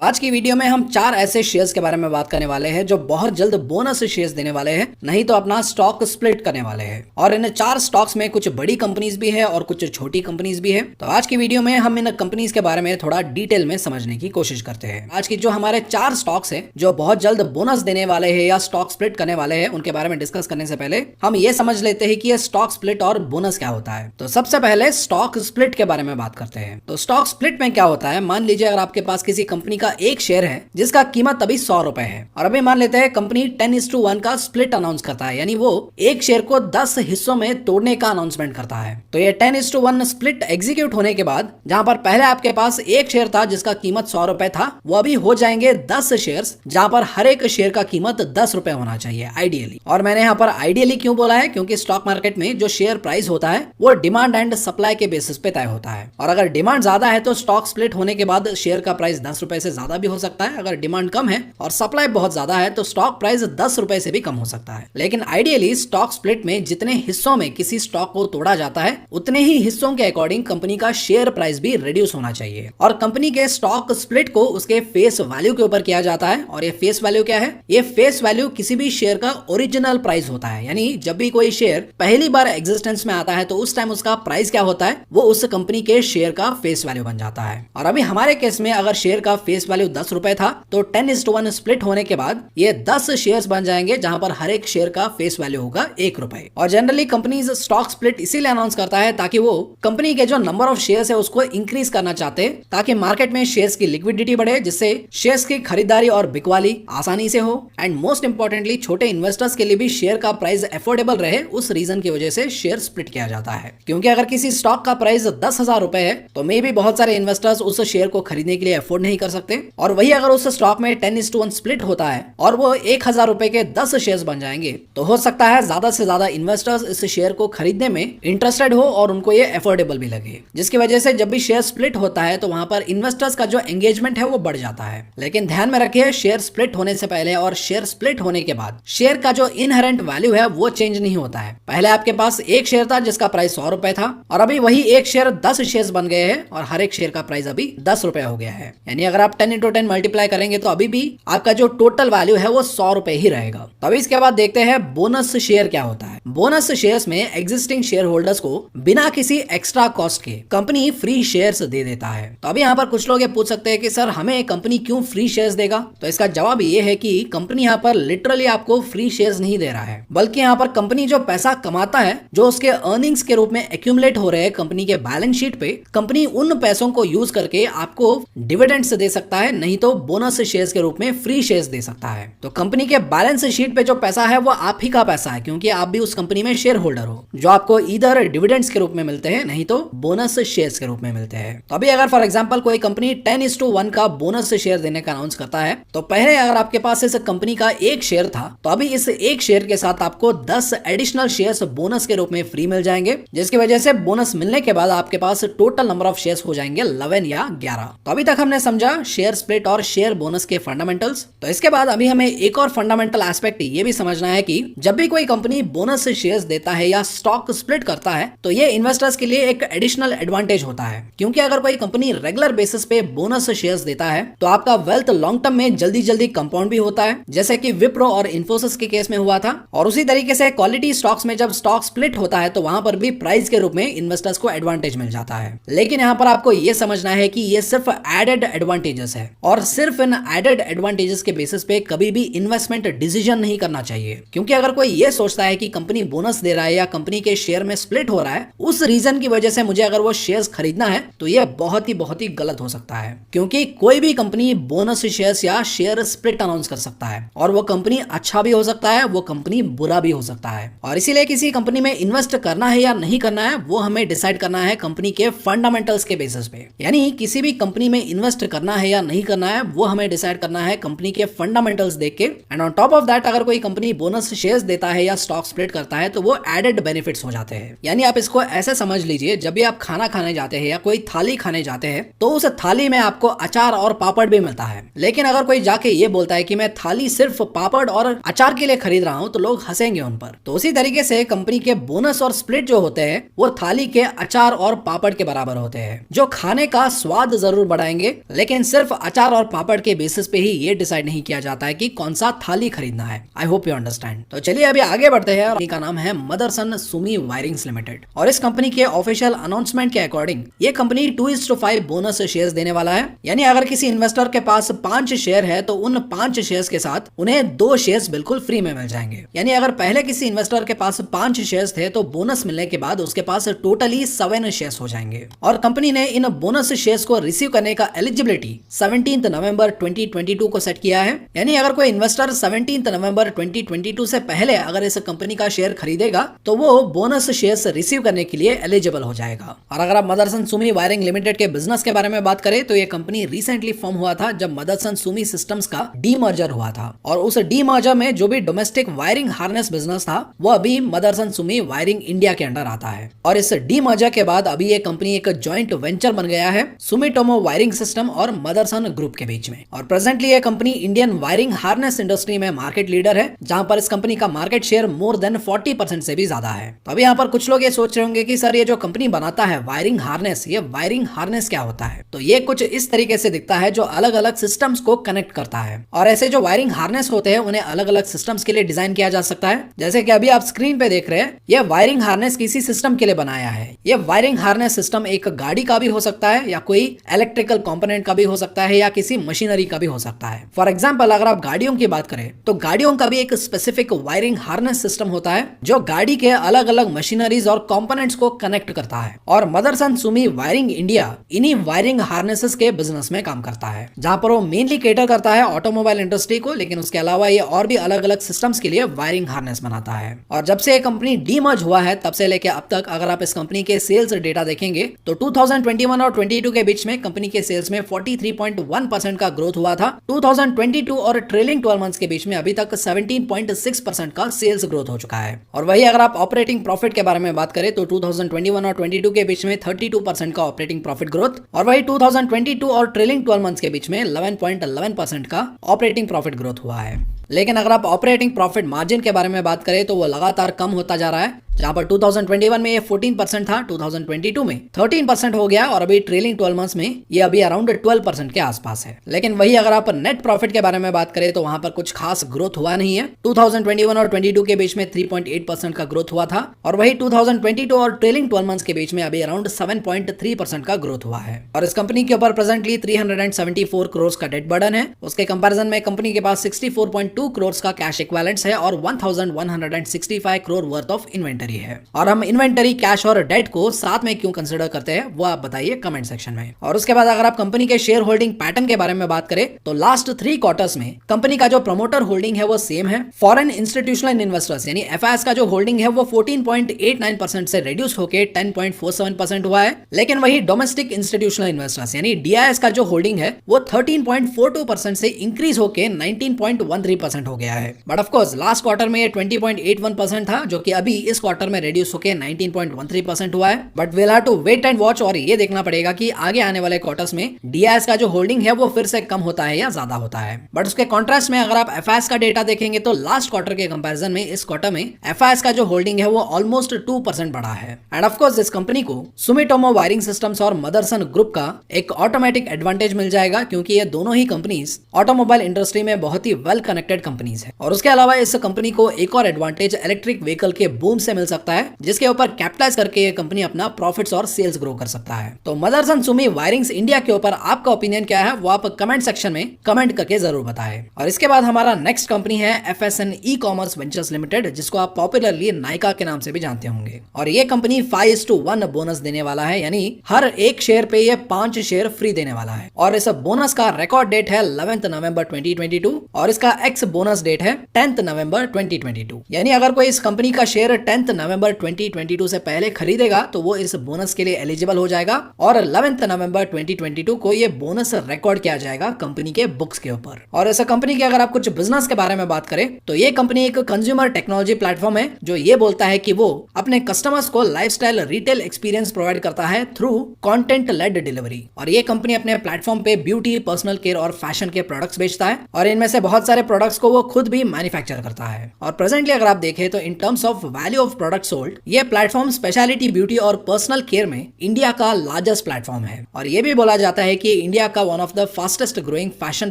आज की वीडियो में हम 4 ऐसे शेयर्स के बारे में बात करने वाले हैं जो बहुत जल्द बोनस शेयर्स देने वाले हैं, नहीं तो अपना स्टॉक स्प्लिट करने वाले हैं। और इन 4 स्टॉक्स में कुछ बड़ी कंपनीज भी है और कुछ छोटी कंपनीज भी है। तो आज की वीडियो में हम इन कंपनीज के बारे में थोड़ा डिटेल में समझने की कोशिश करते हैं। आज की जो हमारे 4 स्टॉक्स हैं जो बहुत जल्द बोनस देने वाले हैं या स्टॉक स्प्लिट करने वाले हैं, उनके बारे में डिस्कस करने से पहले हम ये समझ लेते हैं कि ये स्टॉक स्प्लिट और बोनस क्या होता है। तो सबसे पहले स्टॉक स्प्लिट के बारे में बात करते हैं। तो स्टॉक स्प्लिट में क्या होता है, मान लीजिए अगर आपके पास किसी कंपनी का एक शेयर है जिसका कीमत अभी 100 रुपए है, और अभी मान लेते हैं कंपनी 10:1 का स्प्लिट अनाउंस करता है, यानी वो एक शेयर को 10 हिस्सों में तोड़ने का अनाउंसमेंट करता है। तो ये 10:1 स्प्लिट एग्जीक्यूट होने के बाद जहां पर पहले आपके पास एक शेयर था जिसका कीमत 100 रुपए था, वो अभी हो जाएंगे 10 शेयर्स, जहां पर हर एक शेयर का कीमत 10 रुपए होना चाहिए आइडियली। और मैंने यहाँ पर आइडियली क्यों बोला है, क्योंकि स्टॉक मार्केट में जो शेयर प्राइस होता है वो डिमांड एंड सप्लाई के बेसिस पे तय होता है, और अगर डिमांड ज्यादा है तो स्टॉक स्प्लिट होने के बाद शेयर का प्राइस 10 रुपए से ज्यादा भी हो सकता है। अगर डिमांड कम है और सप्लाई बहुत ज्यादा है तो स्टॉक प्राइस 10 रुपए से भी कम हो सकता है। लेकिन आइडियली स्टॉक स्प्लिट में जितने हिस्सों में किसी स्टॉक को तोड़ा जाता है उतने ही हिस्सों के अकॉर्डिंग कंपनी का शेयर प्राइस भी रिड्यूस होना चाहिए। और कंपनी के स्टॉक स्प्लिट को उसके फेस वैल्यू के ऊपर किया जाता है। और ये फेस वैल्यू क्या है? ये फेस वैल्यू किसी भी शेयर का ओरिजिनल प्राइस होता है, यानी जब भी कोई शेयर पहली बार एग्जिस्टेंस में आता है तो उस टाइम उसका प्राइस क्या होता है, वो उस कंपनी के शेयर का फेस वैल्यू बन जाता है। और अभी हमारे केस में अगर शेयर का फेस वैल्यू 10 रुपए था तो 10:1 स्प्लिट होने के बाद ये 10 शेयर्स बन जाएंगे, जहां पर हर एक शेयर का फेस वैल्यू होगा 1 रुपए। और जनरली कंपनीज स्टॉक स्प्लिट इसीलिए अनाउंस करता है ताकि वो कंपनी के जो नंबर ऑफ शेयर्स है उसको इंक्रीज करना चाहते हैं, ताकि मार्केट में शेयर्स की लिक्विडिटी बढ़े, जिससे शेयर्स की खरीदारी और बिकवाली आसानी से हो। एंड मोस्ट इंपॉर्टेंटली छोटे इन्वेस्टर्स के लिए भी शेयर का प्राइस अफोर्डेबल रहे, उस रीजन की वजह से शेयर स्प्लिट किया जाता है। क्योंकि अगर किसी स्टॉक का प्राइस 10,000 रुपए है तो मे भी बहुत सारे इन्वेस्टर्स उस शेयर को खरीदने के लिए अफोर्ड नहीं कर सकते, और वही अगर उस स्टॉक में 10:1 स्प्लिट होता है और वो 1,000 रुपए के 10 शेयर्स बन जाएंगे, तो हो सकता है ज्यादा से ज्यादा इन्वेस्टर्स इस शेयर को खरीदने में इंटरेस्टेड हो और उनको ये अफोर्डेबल भी लगे, जिसकी वजह से जब भी शेयर स्प्लिट होता है तो वहां पर इन्वेस्टर्स का जो एंगेजमेंट है वो बढ़ जाता है। लेकिन ध्यान में रखिए, शेयर स्प्लिट होने से पहले और शेयर स्प्लिट होने के बाद शेयर का जो इनहेरेंट वैल्यू है वो चेंज नहीं होता है। पहले आपके पास एक शेयर था जिसका प्राइस 100 रुपए था, और अभी वही एक शेयर 10 शेयर बन गए हैं और हर एक शेयर का प्राइस अभी 10 रुपए हो गया है। यानी अगर आप 10x10 मल्टीप्लाई करेंगे तो अभी भी आपका जो टोटल वैल्यू है वो 100 रुपए ही रहेगा। तो अभी इसके बाद देखते हैं बोनस शेयर क्या होता है। बोनस शेयर्स में एग्जिस्टिंग शेयर होल्डर्स को बिना किसी एक्स्ट्रा कॉस्ट के कंपनी फ्री शेयर्स दे देता है। तो अभी यहाँ पर कुछ लोग ये पूछ सकते हैं कि सर हमें कंपनी क्यों फ्री शेयर्स देगा? तो इसका जवाब ये है कि कंपनी यहाँ पर लिटरली आपको फ्री शेयर्स नहीं दे रहा है, बल्कि यहाँ पर कंपनी जो पैसा कमाता है, जो उसके अर्निंग्स के रूप में एक्यूमुलेट हो रहे हैं कंपनी के बैलेंस शीट पे, कंपनी उन पैसों को यूज करके आपको डिविडेंड्स दे सकता है, नहीं तो बोनस शेयर्स के रूप में फ्री शेयर्स दे सकता है। तो कंपनी के बैलेंस शीट पे जो पैसा है वो आप ही का पैसा है, क्योंकि आप भी उस कंपनी में शेयर होल्डर हो, जो आपको इधर डिविडेंड्स के रूप में मिलते हैं, नहीं तो बोनस शेयर्स के रूप में मिलते हैं। तो अभी अगर फॉर एग्जांपल कोई कंपनी 10:1 का बोनस शेयर देने का अनाउंस करता है, तो पहले अगर आपके पास इस कंपनी का एक शेयर था तो अभी इस एक शेयर के साथ आपको 10 एडिशनल शेयर्स बोनस के रूप में फ्री मिल जाएंगे, जिसकी वजह से बोनस मिलने के बाद आपके पास टोटल नंबर ऑफ शेयर्स हो जाएंगे 11 या 11। तो अभी तक हमने समझा शेयर स्प्लिट और शेयर बोनस के फंडामेंटल्स। तो इसके बाद अभी हमें एक और फंडामेंटल एस्पेक्ट ये भी समझना है कि जब भी कोई कंपनी बोनस शेयर्स देता है या स्टॉक स्प्लिट करता है तो ये इन्वेस्टर्स के लिए एक एडिशनल एडवांटेज होता है। क्योंकि अगर कोई कंपनी रेगुलर बेसिस पे बोनस शेयर्स देता है तो आपका वेल्थ लॉन्ग टर्म में जल्दी जल्दी कंपाउंड भी होता है, जैसे कि विप्रो और इन्फोसिस के केस में हुआ था। और उसी तरीके से क्वालिटी स्टॉक्स में जब स्टॉक स्प्लिट होता है तो वहां पर भी प्राइस के रूप में इन्वेस्टर्स को एडवांटेज मिल जाता है। लेकिन यहाँ पर आपको ये समझना है कि ये सिर्फ एडेड एडवांटेजेस है, और सिर्फ इन एडेड एडवांटेजेस के बेसिस पे कभी भी इन्वेस्टमेंट डिसीजन नहीं करना चाहिए। क्योंकि अगर कोई ये सोचता है कि कंपनी बोनस दे रहा है या कंपनी के शेयर में स्प्लिट हो रहा है, उस रीजन की वजह से मुझे अगर वो शेयर्स खरीदना है, तो ये बहुत ही गलत हो सकता है। क्योंकि कोई भी कंपनी बोनस शेयर्स या शेयर स्प्लिट अनाउंस कर सकता है, और वो कंपनी अच्छा भी हो सकता है, वो कंपनी बुरा भी हो सकता है। और इसीलिए किसी कंपनी में इन्वेस्ट करना है या नहीं करना है वो हमें डिसाइड करना है कंपनी के फंडामेंटल्स के बेसिस पे। यानी किसी भी कंपनी में इन्वेस्ट करना है या नहीं करना है वो हमें डिसाइड करना है कंपनी के फंडामेंटल्स देख के। And on top of that, अगर कोई कंपनी बोनस शेयर्स देता है या स्टॉक स्प्लिट करता करता है तो वो एडेड बेनिफिट्स हो जाते हैं। यानी आप इसको ऐसे समझ लीजिए, जब भी आप खाना खाने जाते हैं या कोई थाली खाने जाते हैं तो उस थाली में आपको अचार और पापड़ भी मिलता है। लेकिन अगर कोई जाके ये बोलता है कि मैं थाली सिर्फ पापड़ और अचार के लिए खरीद रहा हूं तो लोग हंसेंगे उन पर। तो उसी तरीके से कंपनी के बोनस और स्प्लिट जो होते हैं वो थाली के अचार और पापड़ के बराबर होते हैं, जो खाने का स्वाद जरूर बढ़ाएंगे, लेकिन सिर्फ अचार और पापड़ के बेसिस पे ही ये डिसाइड नहीं किया जाता है कि कौन सा थाली खरीदना है। I hope you understand. तो चलिए अभी आगे बढ़ते हैं। और का नाम है मदरसन सुमी वायरिंग्स लिमिटेड, और इस कंपनी के ऑफिशियल अनाउंसमेंट के अकॉर्डिंग ये कंपनी 2:5 बोनस शेयर्स देने वाला है। यानी अगर किसी इन्वेस्टर के पास 5 शेयर है तो उन 5 शेयर्स के साथ उन्हें 2 शेयर्स बिल्कुल फ्री में मिल जाएंगे। यानी अगर पहले किसी इन्वेस्टर के पास 5 शेयर्स थे तो बोनस मिलने के बाद उसके पास टोटली 7 शेयर्स हो जाएंगे। और कंपनी ने इन बोनस शेयर्स को रिसीव करने का एलिजिबिलिटी 17 नवंबर 2022 को सेट किया है। यानी अगर कोई इन्वेस्टर 17 नवंबर 2022 से पहले अगर इस कंपनी का शेयर खरीदेगा तो वो बोनस शेयर्स रिसीव करने के लिए एलिजिबल हो जाएगा। और अगर आप मदरसन सुमी वायरिंग लिमिटेड के बिजनेस के बारे में बात करें तो ये कंपनी रिसेंटली फॉर्म हुआ था जब मदरसन सुमी सिस्टम्स का डीमर्जर हुआ था, और उस डीमर्जर में जो भी डोमेस्टिक वायरिंग हार्नेस बिजनेस था वो अभी मदरसन सुमी वायरिंग इंडिया के अंडर आता है। और इस डीमर्जर के बाद अभी ये कंपनी एक जॉइंट वेंचर बन गया है सुमिटोमो वायरिंग सिस्टम और मदरसन ग्रुप के बीच में। और प्रेजेंटली ये company Indian wiring harness industry में मार्केट लीडर है, जहां पर इस कंपनी का मार्केट शेयर मोर देन 40% से भी ज्यादा है। तो अभी यहाँ पर कुछ लोग ये सोच रहे होंगे कि सर ये जो कंपनी बनाता है वायरिंग हार्नेस, ये वायरिंग हार्नेस क्या होता है? तो ये कुछ इस तरीके से दिखता है जो अलग अलग सिस्टम्स को कनेक्ट करता है। और ऐसे जो वायरिंग हार्नेस होते हैं उन्हें अलग अलग सिस्टम्स के लिए डिजाइन किया जा सकता है। जैसे कि अभी आप स्क्रीन पे देख रहे हैं, ये वायरिंग हार्नेस किसी सिस्टम के लिए बनाया है। ये वायरिंग हार्नेस सिस्टम एक गाड़ी का भी हो सकता है या कोई इलेक्ट्रिकल कंपोनेंट का भी हो सकता है या किसी मशीनरी का भी हो सकता है। फॉर एग्जांपल अगर आप गाड़ियों की बात करें तो गाड़ियों का भी एक स्पेसिफिक वायरिंग हार्नेस सिस्टम होता है जो गाड़ी के अलग अलग मशीनरीज और कंपोनेंट्स को कनेक्ट करता है। और मदरसन सुमी वायरिंग इंडिया इन्हीं वायरिंग हार्नेसेस के बिजनेस में काम करता है, जहां पर वो मेनली केटर करता है ऑटोमोबाइल इंडस्ट्री को, लेकिन उसके अलावा ये और भी अलग अलग सिस्टम्स के लिए वायरिंग हार्नेस बनाता है। और जब से ये कंपनी डीमर्ज हुआ है तब से लेकर अब तक अगर आप इस कंपनी के सेल्स डेटा देखेंगे तो 2021 और 22 के बीच में कंपनी के सेल्स में 43.1% का ग्रोथ हुआ था। 2022 और ट्रेलिंग 12 मंथ्स के बीच में अभी तक 17.6% का सेल्स ग्रोथ हो चुका है। और वही अगर आप ऑपरेटिंग प्रॉफिट के बारे में बात करें तो 2021 और 22 के बीच में 32% का ऑपरेटिंग प्रॉफिट ग्रोथ, और वही 2022 और ट्रेलिंग 12 मंथ्स के बीच में 11.11% का ऑपरेटिंग प्रॉफिट ग्रोथ हुआ है। लेकिन अगर आप ऑपरेटिंग प्रॉफिट मार्जिन के बारे में बात करें तो वो लगातार कम होता जा रहा है, जहां पर 2021 में ये 14% था, 2022 में 13% हो गया, और अभी ट्रेलिंग 12 मंथ्स में ये अभी अराउंड 12% के आसपास है। लेकिन वही अगर आप नेट प्रॉफिट के बारे में बात करें तो वहां पर कुछ खास ग्रोथ हुआ नहीं है। 2021 और 22 के बीच में 3.8% का ग्रोथ हुआ था, और वही 2022 और ट्रेलिंग 12 मंथ्स के बीच में अभी अराउंड 7.3% का ग्रोथ हुआ है। और इस कंपनी के ऊपर प्रेजेंटली 374 करोड़ का डेट बर्डन है। उसके कंपैरिजन में कंपनी के पास 64.2 करोड़ का कैश इक्विवेलेंट्स है और 1165 करोड़ वर्थ ऑफ इन्वेंटरी है। और हम इन्वेंटरी, कैश और डेट को साथ में क्यों कंसीडर करते हैं वो आप बताइए कमेंट सेक्शन में। और उसके बाद अगर आप कंपनी के शेयर होल्डिंग पैटर्न के बारे में बात करें तो लास्ट 3 क्वार्टर्स में कंपनी का जो प्रमोटर होल्डिंग है वो सेम है। फॉरेन इंस्टीट्यूशनल इन्वेस्टर्स यानी एफआईएस का जो होल्डिंग है वो 14.89% से रिड्यूस होकर 10.47% हुआ है। लेकिन वही डोमेस्टिक इंस्टीट्यूशनल इन्वेस्टर्स यानी डीआईएस का जो होल्डिंग है वो 13.42% से इंक्रीज होकर 19.13% हो गया है। But of course last quarter में ये 20.81% था, जो कि अभी इस क्वार्टर में रिड्यूस होकर 19.13% हुआ है। But will have to wait and watch, और ये देखना पड़ेगा कि आगे आने वाले क्वार्टर्स में डीआईएस का जो होल्डिंग है वो फिर से कम होता है या ज्यादा होता है। बट उसके कॉन्ट्रास्ट में अगर आप एफआईएस का डेटा देखेंगे तो लास्ट क्वार्टर के कंपैरिजन में इस क्वार्टर में एफआईएस का जो होल्डिंग है वो ऑलमोस्ट 2% बढ़ा है। एंड ऑफ कोर्स इस कंपनी को सुमिटोमो वायरिंग सिस्टम्स और मदरसन ग्रुप का एक ऑटोमेटिक एडवांटेज मिल जाएगा, क्योंकि ये दोनों ही कंपनीज ऑटोमोबाइल इंडस्ट्री में बहुत ही वेल कनेक्टेड कंपनीज है। और उसके अलावा इस कंपनी को एक और एडवांटेज इलेक्ट्रिक व्हीकल के बूम से मिल सकता है, जिसके ऊपर कैपिटलाइज करके ये कंपनी अपना प्रॉफिट्स और सेल्स ग्रो कर सकता है। तो मदरसन सुमी वायरिंग्स इंडिया के ऊपर आपका ओपिनियन क्या है वो आप कमेंट सेक्शन में कमेंट करके जरूर बताएं। और इसके बाद हमारा नेक्स्ट कंपनी है FSN ई-कॉमर्स वेंचर्स लिमिटेड, जिसको आप पॉपुलरली नाइका के नाम से भी जानते होंगे। और ये कंपनी 5:1 बोनस देने वाला है, यानी हर एक शेयर पे ये 5 शेयर फ्री देने वाला है। और इस बोनस का रिकॉर्ड डेट है 11 नवंबर 2022 और इसका एक्स बोनस डेट है 10 नवंबर 2022। यानी अगर कोई इस कंपनी का शेयर 10 नवंबर 2022 से पहले खरीदेगा तो वो इस बोनस के लिए एलिजिबल हो जाएगा और 11 नवंबर 2022 को ये बोनस रिकॉर्ड किया जाएगा कंपनी के बुक्स के ऊपर। और ऐसा कंपनी की अगर आप कुछ बिजनेस के बारे में बात करें तो ये कंपनी एक कंज्यूमर टेक्नोलॉजी प्लेटफॉर्म है जो ये बोलता है कि वो अपने कस्टमर्स को लाइफस्टाइल रिटेल एक्सपीरियंस प्रोवाइड करता है थ्रू कंटेंट लेड डिलीवरी। और ये कंपनी अपने प्लेटफॉर्म पे ब्यूटी, पर्सनल केयर और फैशन के प्रोडक्ट्स बेचता है और इनमें से बहुत सारे प्रोडक्ट्स को वो खुद भी मैन्युफैक्चर करता है। और प्रेजेंटली अगर आप देखें तो in terms of value of product sold ये प्लेटफॉर्म स्पेशलिटी ब्यूटी और पर्सनल केयर में इंडिया का लार्जेस्ट प्लेटफॉर्म है। और ये भी बोला जाता है कि इंडिया का one of the fastest growing fashion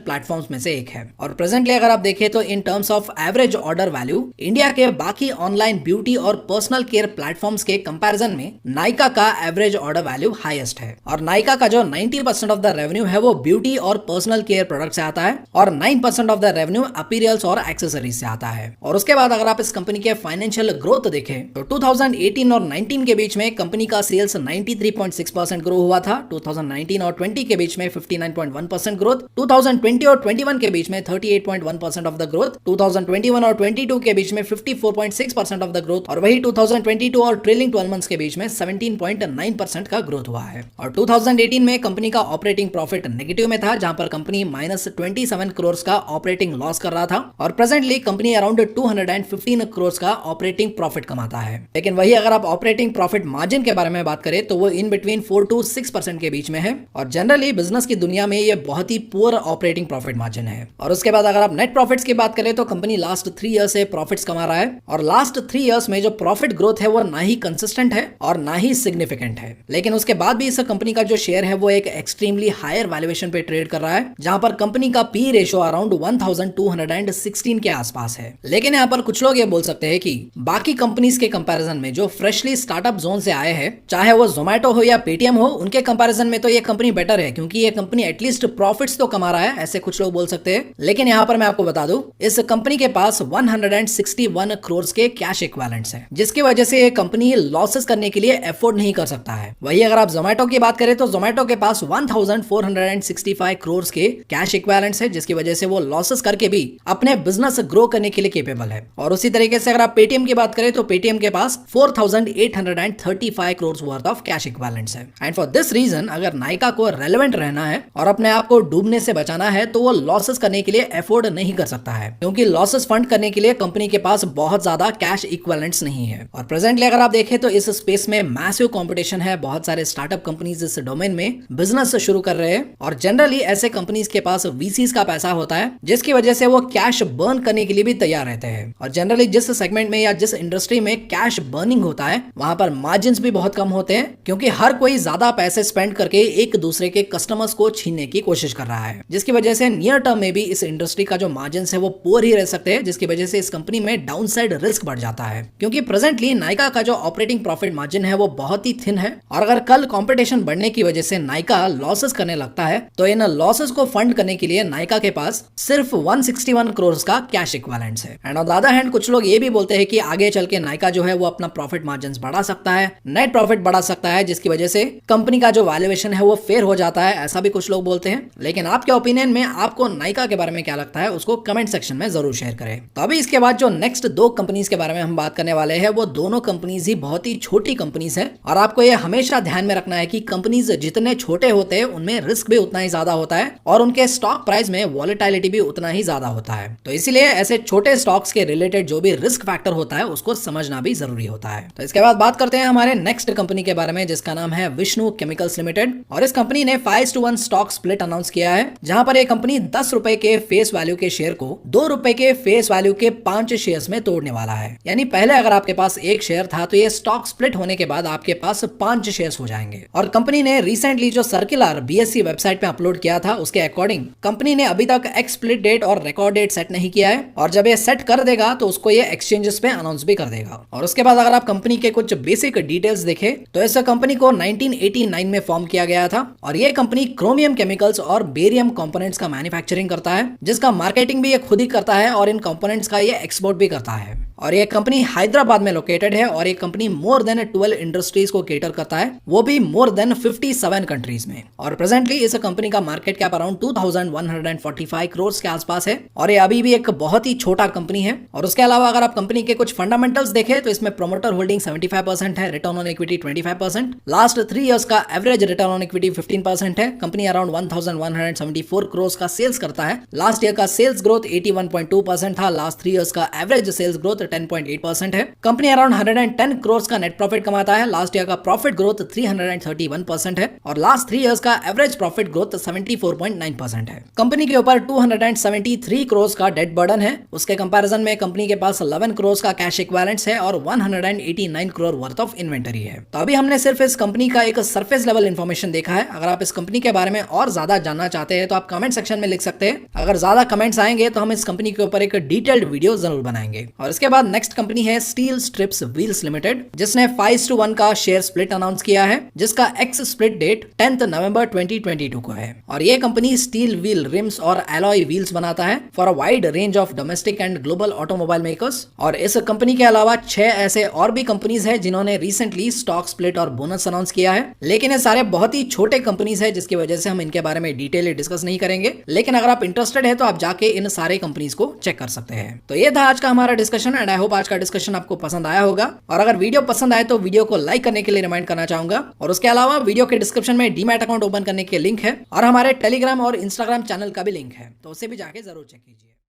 platforms में से एक है। और प्रेजेंटली अगर आप देखें तो in terms of average order value India के बाकी ऑनलाइन ब्यूटी और पर्सनल केयर प्लेटफॉर्म्स के कंपैरिजन में नायका का एवरेज ऑर्डर वैल्यू हाईएस्ट है। और नायका का जो 90% ऑफ द रेवेन्यू है वो ब्यूटी और पर्सनल केयर प्रोडक्ट से आता है और 9% ऑफ द रेवेन्यू अपीरियल्स और एक्सेसरीज से आता है। और उसके बाद अगर आप इस कंपनी के फाइनेंशियल ग्रोथ देखें तो 2018 और 19 के बीच में कंपनी का सेल्स 93.6% ग्रो हुआ था। 2019 और 20 के बीच में 59.1% ग्रोथ, 2020 और 21 के बीच में 38.1% ऑफ द ग्रोथ, 2021 और 22 के बीच में 54.6% ऑफ द ग्रोथ और वही 2022 और ट्रेलिंग 12 मंथ्स के बीच में 17.9% का ग्रोथ हुआ है। और 2018 में कंपनी का ऑपरेटिंग प्रॉफिट नेगेटिव में था जहां पर कंपनी -27 करोड़ का ऑपरेटिंग लॉस कर रहा था और प्रेजेंटली कंपनी अराउंड 215 करोड़ का ऑपरेटिंग प्रॉफिट कमाता है। लेकिन वही अगर आप ऑपरेटिंग प्रॉफिट मार्जिन के बारे में बात करें तो वो इन बिटवीन 4 to 6% के बीच में है और जनरली बिजनेस की दुनिया में ये बहुत ही पुअर ऑपरेटिंग प्रॉफिट मार्जिन है। और उसके बाद अगर आप नेट प्रॉफिट्स की बात करें तो कंपनी लास्ट 3 ईयर से प्रॉफिट्स कमा रहा है और लास्ट 3 इयर्स में जो प्रॉफिट ग्रोथ है वो ना ही कंसिस्टेंट है और ना ही सिग्निफिकेंट है। लेकिन उसके बाद भी इस कंपनी का जो शेयर है वो एक एक्सट्रीमली हायर वैल्यूएशन पे ट्रेड कर रहा है जहां पर कंपनी का पी रेशो अराउंड 1216 के आसपास है। लेकिन यहाँ पर कुछ लोग ये बोल सकते हैं कि बाकी कंपनीज के कंपैरिजन में जो फ्रेशली स्टार्टअप जोन से आए हैं, चाहे वो जोमेटो हो या पेटीएम हो, उनके कंपैरिजन में तो ये कंपनी बेटर है क्योंकि ये कंपनी एटलीस्ट प्रॉफिट्स तो कमा रहा है, ऐसे कुछ लोग बोल सकते हैं। लेकिन यहाँ पर मैं आपको बता दूं इस कंपनी के पास 161 करोड़ के कैश इक्विवेलेंट्स हैं जिसकी वजह से ये कंपनी लॉसेस करने के लिए एफोर्ड नहीं कर सकता है। वही अगर आप जोमेटो की बात करें तो जोमेटो के पास 1465 करोड़ के कैश इक्विवेलेंट्स है जिसकी वजह से वो लॉसेस करके भी अपने बिजनेस ग्रो करने के लिए केपेबल है। और उसी तरीके से अगर आप पेटीएम की बात करें तो पेटीएम के पास 4835 crore worth of cash equivalents है। एंड फॉर दिस रीजन अगर नायका को रेलेवेंट रहना है और अपने आप को डूबने से बचाना है तो वो लॉसेस करने के लिए एफोर्ड नहीं कर सकता है क्योंकि लॉसेस फंड करने के लिए कंपनी के पास बहुत ज्यादा कैश इक्विवेलेंट्स नहीं है। और प्रेजेंटली अगर आप देखें तो इस स्पेस में मैसिव कंपटीशन है, बहुत सारे स्टार्टअप कंपनीज इस डोमेन में बिजनेस शुरू कर रहे हैं और जनरली ऐसे कंपनीज के पास वीसीज का पैसा होता है जिसकी वजह से वो कैश बर्न करने के लिए भी तैयार रहते हैं। और जनरली जिस सेगमेंट में या जिस इंडस्ट्री में कैश बर्निंग होता है वहां पर मार्जिन्स भी बहुत कम होते हैं क्योंकि हर कोई ज्यादा पैसे स्पेंड करके एक दूसरे के कस्टमर्स को छीनने की कोशिश कर रहा है, जिसकी वजह से नियर टर्म में भी इस इंडस्ट्री का जो मार्जिन है वो पुअर ही रह सकते हैं, जिसकी वजह से इस कंपनी में डाउनसाइड रिस्क बढ़ जाता है क्योंकि प्रेजेंटली नायका का जो ऑपरेटिंग प्रॉफिट मार्जिन है वो बहुत ही थिन है। और अगर कल कंपटीशन बढ़ने की वजह से नायका लॉसेस करने लगता है तो इन लॉसेस को फंड करने के लिए नायका के पास सिर्फ 161 करोड़ का कैश इक्विवेलेंट्स है। And on the other hand कुछ लोग ये भी बोलते हैं कि आगे चल के नायका जो है वो अपना प्रॉफिट मार्जिन बढ़ा सकता है, नेट प्रॉफिट बढ़ा सकता है, जिसकी वजह से कंपनी का जो वैल्यूएशन है वो फेयर हो जाता है, ऐसा भी कुछ लोग बोलते हैं। लेकिन आपके ओपिनियन में आपको नायका के बारे में क्या लगता है उसको कमेंट सेक्शन में जरूर शेयर करें। तो अभी इसके बाद जो नेक्स्ट 2 कंपनीज के बारे में हम बात करने वाले हैं वो दोनों कंपनीज ही बहुत ही छोटी कंपनीज है और आपको ये हमेशा ध्यान में रखना है कि कंपनीज जितने छोटे होते हैं उनमें रिस्क भी उतना ही ज्यादा होता है और उनके स्टॉक प्राइस में वॉलेटिलिटी भी उतना ही ज्यादा होता है। तो इसीलिए ऐसे छोटे स्टॉक्स के रिलेटेड जो भी रिस्क फैक्टर होता है उसको समझना भी जरूरी होता है। तो इसके बाद बात करते हैं हमारे नेक्स्ट कंपनी के बारे में जिसका नाम है विष्णु केमिकल्स लिमिटेड। और इस कंपनी ने 5:1 स्टॉक स्प्लिट अनाउंस किया है जहां पर एक कंपनी 10 रुपए के फेस वैल्यू के शेयर को 2 रुपए के फेस वैल्यू के 5 शेयर्स में तोड़ने वाला है। यानी पहले अगर आपके पास 1 शेयर था तो ये स्टॉक स्प्लिट होने के बाद आपके पास 5 शेयर्स हो जाएंगे। और कंपनी ने रिसेंटली जो सर्कुलर बीएसई वेबसाइट पे अपलोड किया था उसके अकॉर्डिंग कंपनी ने अभी तक एक्स स्प्लिट डेट और रिकॉर्ड डेट सेट नहीं किया है और जब ये सेट कर देगा तो उसको ये एक्सचेंजेस पे अनाउंस भी कर देगा। और उसके बाद अगर आप कंपनी के कुछ बेसिक डिटेल्स देखें तो इस कंपनी को 1989 में फॉर्म किया गया था और ये कंपनी क्रोमियम केमिकल्स और बेरियम कंपोनेंट्स का मैन्युफैक्चरिंग करता है जिसका मार्केटिंग भी ये खुद ही करता है और इन कंपोनेंट्स का ये एक्सपोर्ट भी करता है। और ये कंपनी हैदराबाद में लोकेटेड है और ये कंपनी मोर देन 12 इंडस्ट्रीज को केटर करता है, वो भी मोर देन 57 कंट्रीज में। और प्रेजेंटली इस कंपनी का मार्केट कैप अराउंड 2145 करोड़ के आसपास है और ये अभी भी एक बहुत ही छोटा कंपनी है। और उसके अलावा अगर आप कंपनी के कुछ फंडामेंटल्स देखें तो इसमें प्रोमोटर होल्डिंग 75% है, return on equity 25%, last 3 years का एवरेज रिटर्न ऑन इक्विटी 15% है। कंपनी अराउंड 1174 करोड़ का सेल्स करता है। लास्ट ईयर का सेल्स ग्रोथ 81.2% था, लास्ट 3 इयर्स का एवरेज सेल्स ग्रोथ 10.8% है। कंपनी अराउंड 110 करोड़ का नेट प्रॉफिट कमाता है, लास्ट ईयर का प्रॉफिट ग्रोथ 331% है और लास्ट 3 इयर्स का एवरेज प्रॉफिट ग्रोथ 74.9% है। कंपनी के ऊपर 273 करोड़ का डेट बर्डन है, उसके कंपैरिजन में कंपनी के पास 11 करोड़ का कैश इक्विवेलेंट्स है और 189 करोड़ वर्थ ऑफ इन्वेंटरी है। तो अभी हमने सिर्फ इस कंपनी का एक सरफेस लेवल इंफॉर्मेशन देखा है। अगर आप इस कंपनी के बारे में और ज्यादा जानना चाहते हैं तो आप कमेंट सेक्शन में लिख सकते हैं। अगर ज्यादा कमेंट्स आएंगे तो हम इस कंपनी के ऊपर एक डिटेल्ड वीडियो जरूर बनाएंगे। और इसके बाद नेक्स्ट कंपनी है स्टील स्ट्रिप्स व्हील्स लिमिटेड, जिसने 5:1 का शेयर स्प्लिट अनाउंस किया है, जिसका एक्स स्प्लिट डेट 10 नवंबर 2022 को है। और ये कंपनी स्टील व्हील रिम्स और एलॉय व्हील्स बनाता है for a wide range of domestic and global automobile makers. और इस कंपनी के अलावा 6 ऐसे और भी कंपनीज है जिन्होंने रिसेंटली स्टॉक स्प्लिट और बोनस अनाउंस किया है, लेकिन ये सारे बहुत ही छोटे कंपनीज है जिसकी वजह से हम इनके बारे में डिटेल डिस्कस नहीं करेंगे। लेकिन अगर आप इंटरेस्टेड है तो आप जाके इन सारे कंपनीज को चेक कर सकते हैं। तो ये था आज का हमारा डिस्कशन एंड आई होप आज का डिस्कशन आपको पसंद आया होगा। और अगर वीडियो पसंद आए तो वीडियो को लाइक करने के लिए रिमाइंड करना चाहूंगा। और उसके अलावा वीडियो के डिस्क्रिप्शन में डीमैट अकाउंट ओपन करने के लिंक है और हमारे टेलीग्राम और इंस्टाग्राम चैनल का भी लिंक है, तो उसे भी जाके जरूर चेक कीजिए।